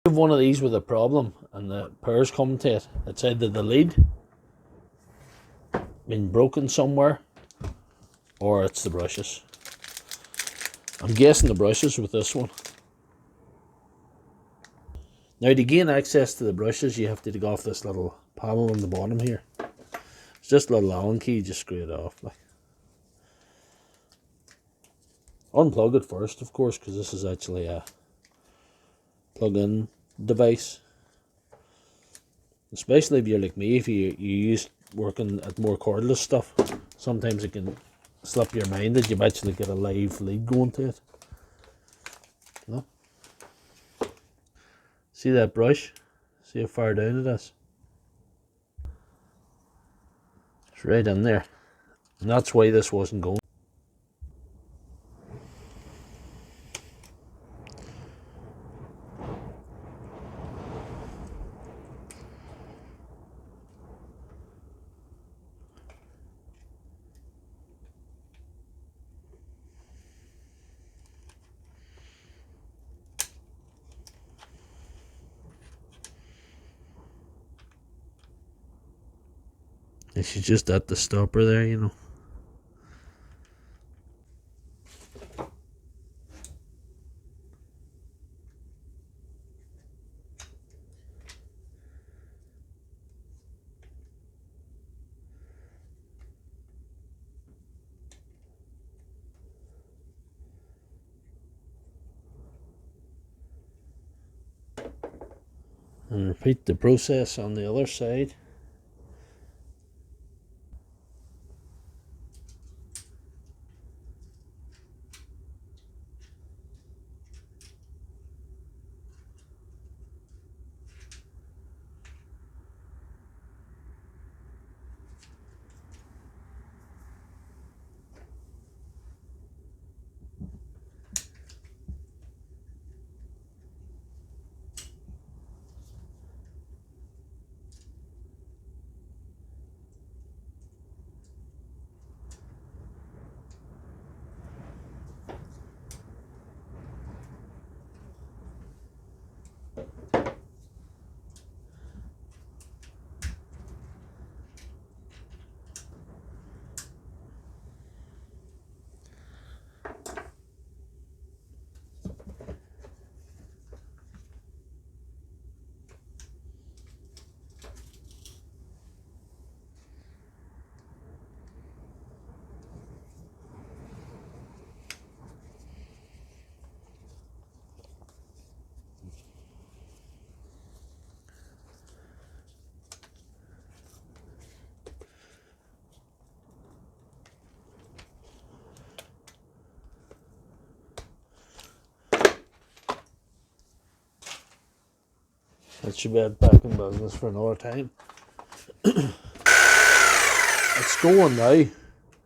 have one of these with a problem and the pairs coming to it, it's either the lead been broken somewhere or it's the brushes. I'm guessing the brushes with this one. Now to gain access to the brushes you have to take off this little panel on the bottom here. It's just a little Allen key, just screw it off. Unplug it first, of course, because this is actually a plug-in device. Especially if you're like me, if you use working at more cordless stuff, sometimes it can slip your mind that you've actually got a live lead going to it. No? See that brush? See how far down it is? It's right in there. And that's why this wasn't going. And she's just at the stopper there, you know. And repeat the process on the other side. That should be back in business for another time. It's going now.